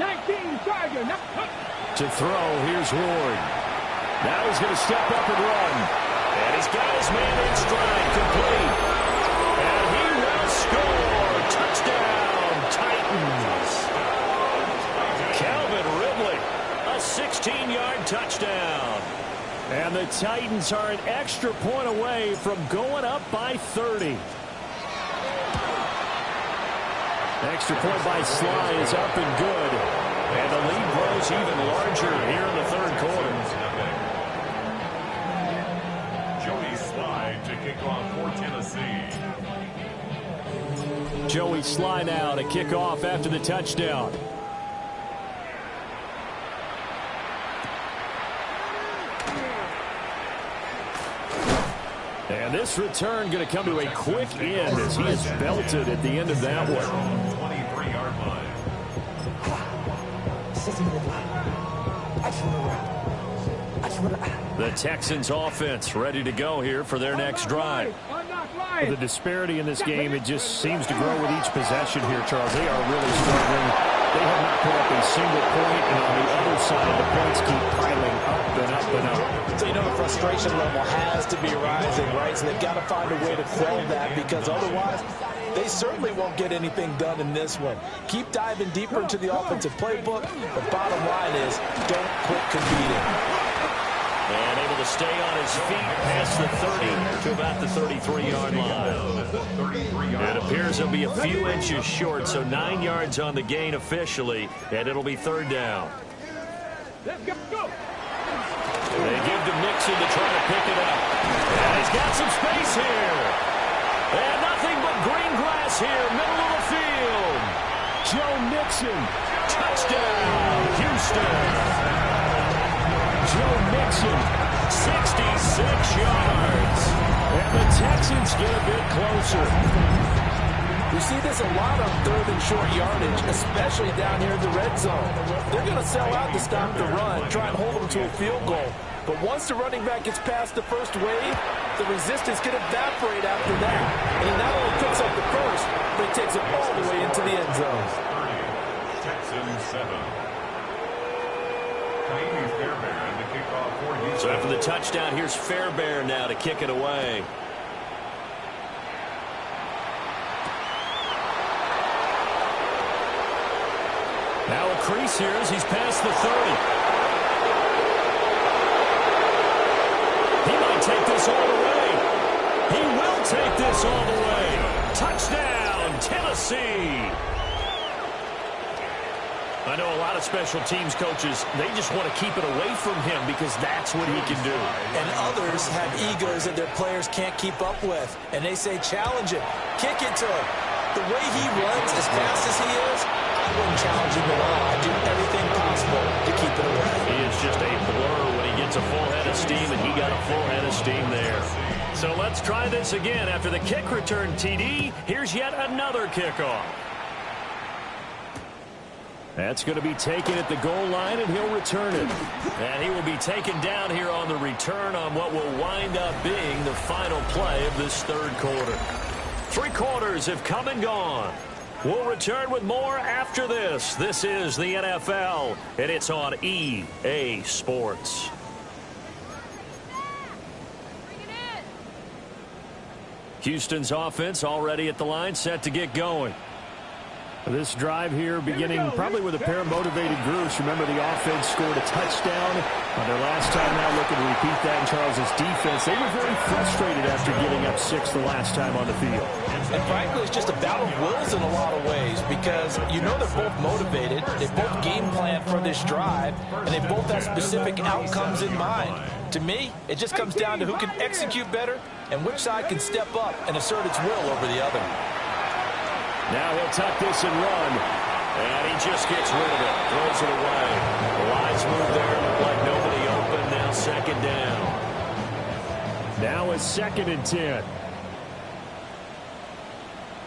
19 Charger. To throw, here's Ward. Now he's going to step up and run. And he's got his man in stride, complete. And he will score. Touchdown, Titans. Calvin Ridley, a 16-yard touchdown. And the Titans are an extra point away from going up by 30. Extra point by Sly is up and good. And the lead grows even larger here in the third quarter. Joey Sly to kick off for Tennessee. Joey Sly now to kick off after the touchdown. And this return going to come to a quick end as he is belted at the end of that one. 23-yard line. The Texans offense ready to go here for their next drive. The disparity in this game, it just seems to grow with each possession here, Charles. They are really struggling. They have not put up a single point, and on the other side, the points keep piling up and up and up. So you know the frustration level has to be rising, right? So they've got to find a way to quell that, because otherwise they certainly won't get anything done in this one. Keep diving deeper into the offensive playbook. The bottom line is don't quit competing. And able to stay on his feet past the 30 to about the 33-yard line. It appears he'll be a few inches short, so 9 yards on the gain officially, and it'll be third down. They give to Mixon to try to pick it up. And he's got some space here. And nothing but green grass here, middle of the field. Joe Mixon, touchdown, Houston. Joe Mixon, 66 yards. And the Texans get a bit closer. We see this a lot on third and short yardage, especially down here in the red zone. They're going to sell out to stop the run, try and hold them to a field goal. But once the running back gets past the first wave, the resistance can evaporate after that. And he not only picks up the first, but he takes it all the way into the end zone. Texans 7. So after the touchdown, here's Fairbairn now to kick it away. Now a crease here as he's past the 30. He might take this all the way. He will take this all the way. Touchdown, Tennessee. I know a lot of special teams coaches, they just want to keep it away from him because that's what he can do. And others have egos that their players can't keep up with. And they say, challenge it. Kick it to him. The way he runs as fast as he is, I wouldn't challenge him at all. I'd do everything possible to keep it away. He is just a blur when he gets a full head of steam, and he got a full head of steam there. So let's try this again. After the kick return TD, here's yet another kickoff. That's going to be taken at the goal line, and he'll return it. And he will be taken down here on the return on what will wind up being the final play of this third quarter. 3 quarters have come and gone. We'll return with more after this. This is the NFL, and it's on EA Sports. Houston's offense already at the line, set to get going. This drive here beginning probably with a pair of motivated groups. Remember, the offense scored a touchdown On their last time out, looking to repeat that in Charles's defense. They were very frustrated after giving up 6 the last time on the field. And frankly, it's just a battle of wills in a lot of ways because you know they're both motivated. They both game plan for this drive, and they both have specific outcomes in mind. To me, it just comes down to who can execute better and which side can step up and assert its will over the other. Now he'll tuck this and run. And he just gets rid of it. Throws it away. The lines move there. Look like nobody open. Now second down. Now it's 2nd and 10.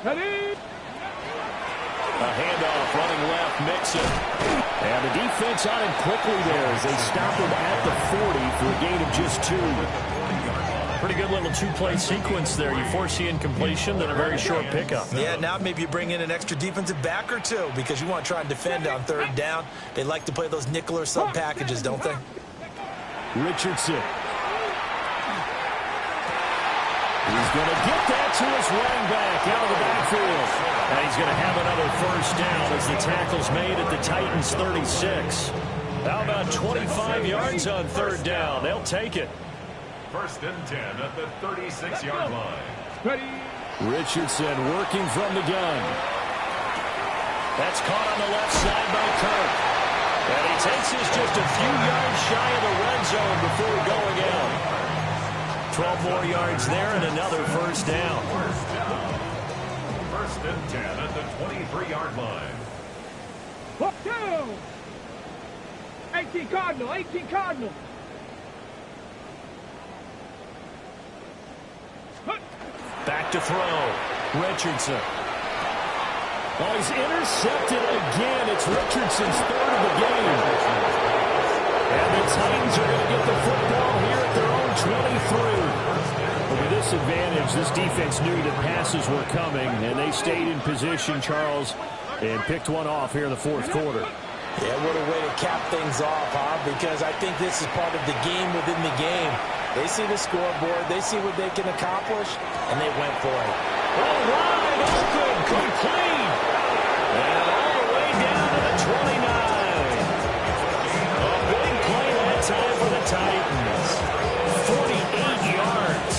A handoff running left. Mixon. And the defense on him quickly there as they stop him at the 40 for a gain of just 2. Pretty good little two-play sequence there. You force the incompletion, then a very short pickup. Yeah, now maybe you bring in an extra defensive back or two because you want to try and defend on 3rd down. They like to play those nickel or sub packages, don't they? Richardson. He's going to get that to his running back out of the backfield. And he's going to have another first down as the tackle's made at the Titans' 36. How about 25 yards on 3rd down? They'll take it. 1st and 10 at the 36-yard line. Richardson working from the gun. That's caught on the left side by Kirk. And he takes us just a few yards shy of the red zone before going out. 12 more yards there and another first down. 1st and 10 at the 23-yard line. 18 Cardinal, 18 Cardinal. Back to throw. Richardson. Oh, he's intercepted again. It's Richardson's 3rd of the game. And the Titans are going to get the football here at their own 23. But with this advantage, this defense knew that passes were coming, and they stayed in position, Charles, and picked one off here in the 4th quarter. Yeah, what a way to cap things off, huh? Because I think this is part of the game within the game. They see the scoreboard, they see what they can accomplish, and they went for it. Oh, wide open, complete. And all the way down to the 29. A big play that time for the Titans. 48 yards.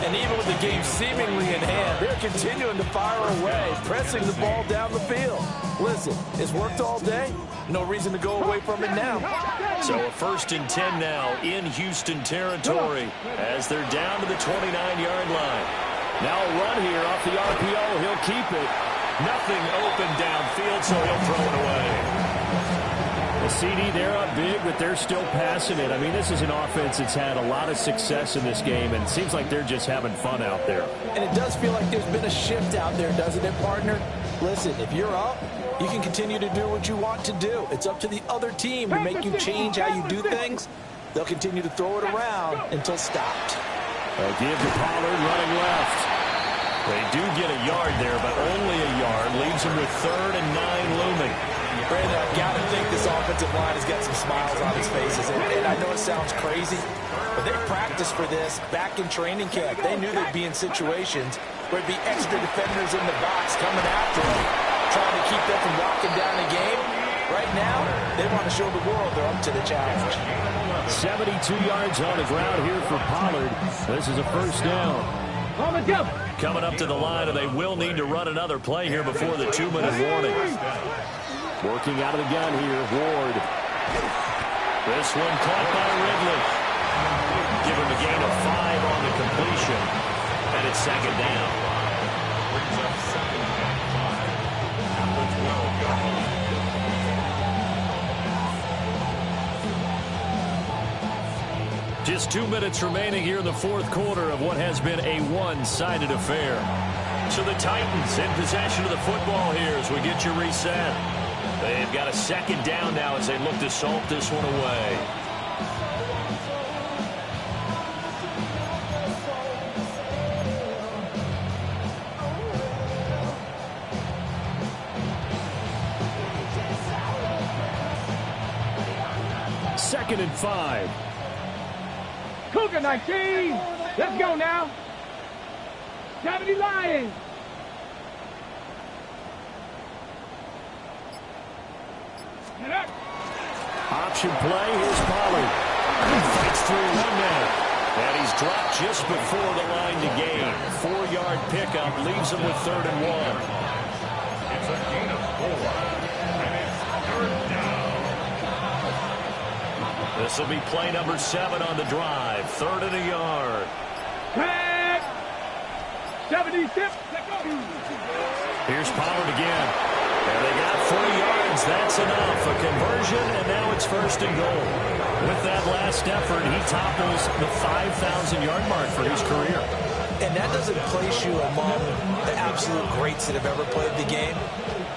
And even with the game seemingly in hand, they're continuing to fire away, pressing the ball down the field. Listen, it's worked all day. No reason to go away from it now. So a 1st and 10 now in Houston territory as they're down to the 29-yard line. Now a run here off the RPO. He'll keep it. Nothing open downfield, so he'll throw it away. The CD, they're up big, but they're still passing it. I mean, this is an offense that's had a lot of success in this game, and it seems like they're just having fun out there. And it does feel like there's been a shift out there, doesn't it, partner? Listen, if you're up, you can continue to do what you want to do. It's up to the other team to make you change how you do things. They'll continue to throw it around until stopped. They'll give to Pollard running left. They do get a yard there, but only a yard. Leaves them with 3rd and 9 looming. Brandon, I've got to think this offensive line has got some smiles on his faces. And I know it sounds crazy, but they practiced for this back in training camp. They knew they'd be in situations where there'd be extra defenders in the box coming after them, trying to keep them from locking down the game. Right now, they want to show the world they're up to the challenge. 72 yards on the ground here for Pollard. This is a first down. Coming up to the line, and they will need to run another play here before the 2-minute warning. Working out of the gun here, Ward. This one caught by Ridley. Give him a gain of 5 on the completion. And it's 2nd down. Brings up 2nd and 5 at the 12-yard line. Just 2 minutes remaining here in the 4th quarter of what has been a one-sided affair. So the Titans in possession of the football here as we get you reset. They've got a 2nd down now as they look to salt this one away. Second and 5. Cougar 19. Let's go now. 70 Lions. Option play, here's Pollard. He fights through one man. And he's dropped just before the line to gain. 4-yard pickup leaves him with 3rd and 1. It's a gain of 4. And it's 3rd down. This will be play number 7 on the drive. 3rd and a yard. Tag! 76. Let's go. Here's Pollard again. And they got 4 yards. That's enough. A conversion, and now it's 1st and goal. With that last effort, he topples the 5,000-yard mark for his career. And that doesn't place you among the absolute greats that have ever played the game,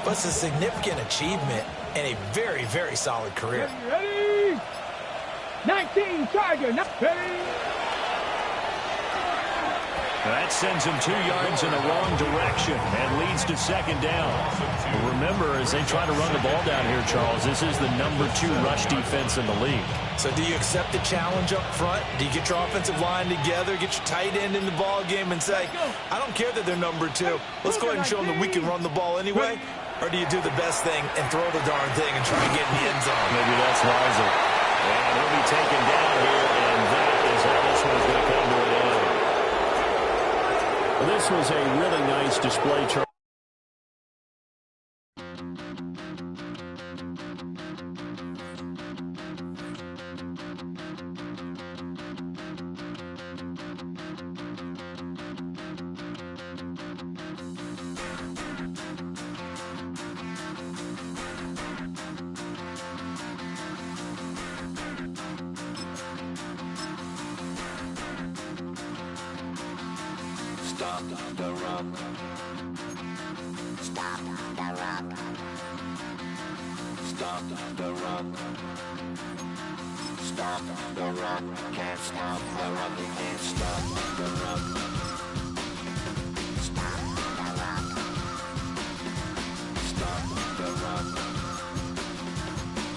but it's a significant achievement and a very, very solid career. Ready? 19 Charger. Not ready. That sends him 2 yards in the wrong direction and leads to 2nd down. Remember, as they try to run the ball down here, Charles, this is the number 2 rush defense in the league. So do you accept the challenge up front? Do you get your offensive line together, get your tight end in the ball game and say, I don't care that they're number 2. Let's go ahead and show them that we can run the ball anyway? Or do you do the best thing and throw the darn thing and try and get in the end zone? Maybe that's wiser. And he'll be taken down here, and that is how this one's going to come to an end. This was a really nice display, Charles. Stop the run. Stop the run. Stop the run. Stop the run. Can't stop the run. You can't stop the run. Stop the run. Stop the run.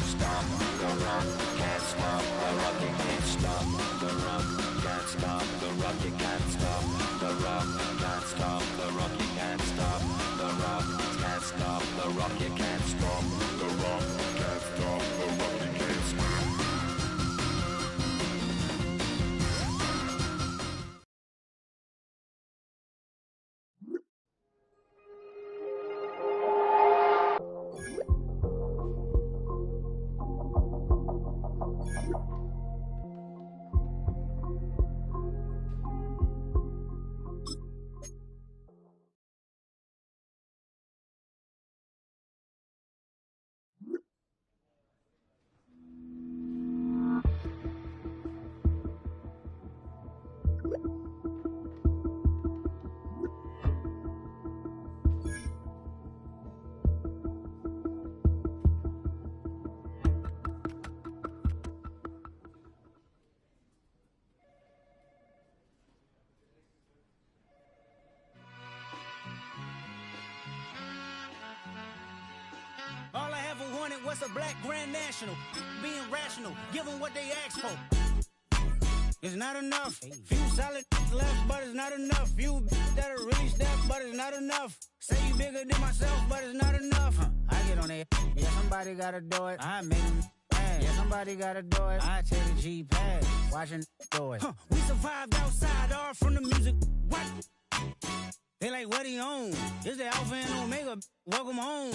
Stop the run. Can't stop the run. You can't stop the run. Can't stop the run. You can't stop the run. Can't stop the run. You can't stop the run. Can't stop the run. You can't stop the run. Can't stop the run. You can't stop. All I ever wanted was a black Grand National. Being rational, give them what they ask for. It's not enough. Few solid left, but it's not enough. Few that are really step, but it's not enough. Say you bigger than myself, but it's not enough. I get on it. Yeah, somebody gotta do it. I make them mad. Yeah, somebody gotta do it. I take a G-pad, watching do it. We survived outside, all from the music. What? They like, what he on? This the Alpha and Omega. Welcome home.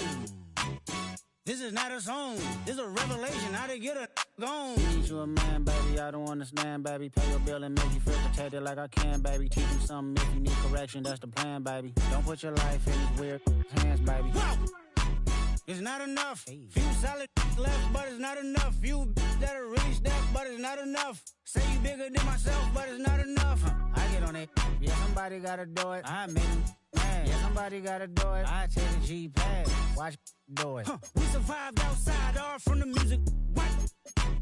This is not a song. This is a revelation. How to get a gone. Need you a man, baby. I don't understand, baby. Pay your bill and make you feel protected like I can, baby. Teach you something if you need correction. That's the plan, baby. Don't put your life in these weird hands, baby. Whoa! It's not enough. Few solid left, but it's not enough. Few that are really step, but it's not enough. Say you bigger than myself, but it's not enough. I get on it. Yeah, somebody gotta do it. I make them mad. Yeah, somebody gotta do it. I take a G-pad, watch do it. We survived outside, all from the music. What?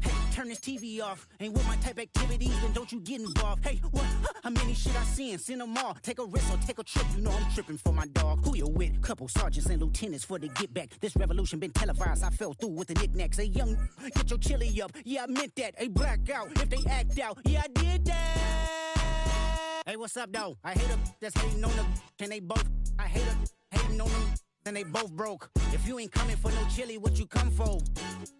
Hey, turn this TV off. Ain't with my type activities, then don't you get involved. Hey, what? How many shit I seen? Send them all. Take a risk or take a trip. You know I'm tripping for my dog. Who you with? Couple sergeants and lieutenants for the get back. This revolution been televised. I fell through with the knickknacks. Hey, young, get your chili up. Yeah, I meant that. Hey, blackout. If they act out, yeah, I did that. Hey, what's up, though? I hate them that's hating on them. And they both, I hate them hating on them. and they both broke. If you ain't coming for no chili, what you come for?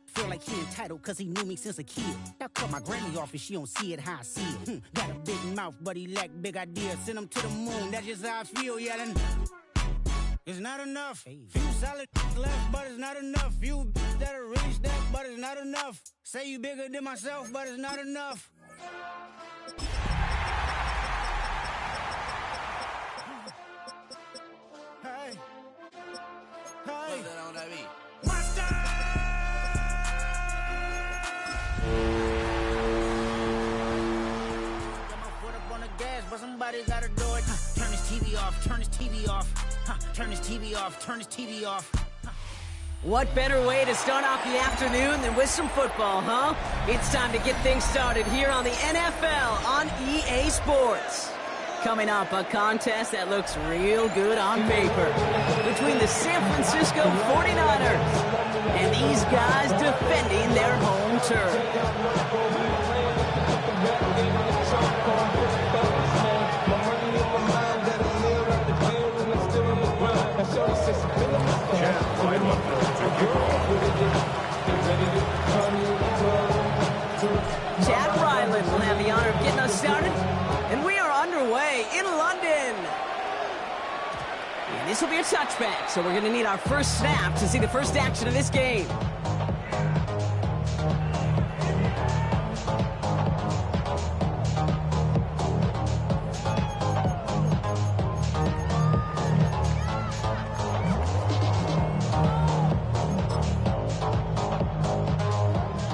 Feel like he entitled cause he knew me since a kid. I cut my granny off and she don't see it how I see it. Got a big mouth, but he lack big ideas. Send him to the moon, that's just how I feel, yelling. It's not enough. Few solid left, but it's not enough. Few that are really step, but it's not enough. Say you bigger than myself, but it's not enough. Hey. Hey. Monster! Got my foot up on the gas, but somebody gotta do it. Turn this TV off, turn this TV off. Turn this TV off, turn this TV off. What better way to start off the afternoon than with some football, huh? It's time to get things started here on the NFL on EA Sports. Coming up, a contest that looks real good on paper between the San Francisco 49ers and these guys defending their home turf. Chad Ryland will have the honor of getting us started, and we are underway in London. And this will be a touchback, so we're going to need our first snap to see the first action of this game.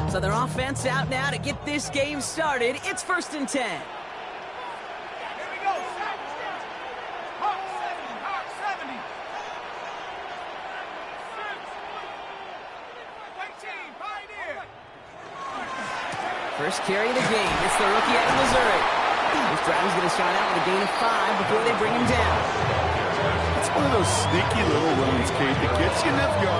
So their offense out now to get this game started. It's 1st and 10. Here we go. Hawk 70. White team, pioneer. First carry of the game. It's the rookie out of Missouri. This drive is going to start out with a gain of 5 before they bring him down. It's one of those sneaky little runs, Kate, that gets you enough yards.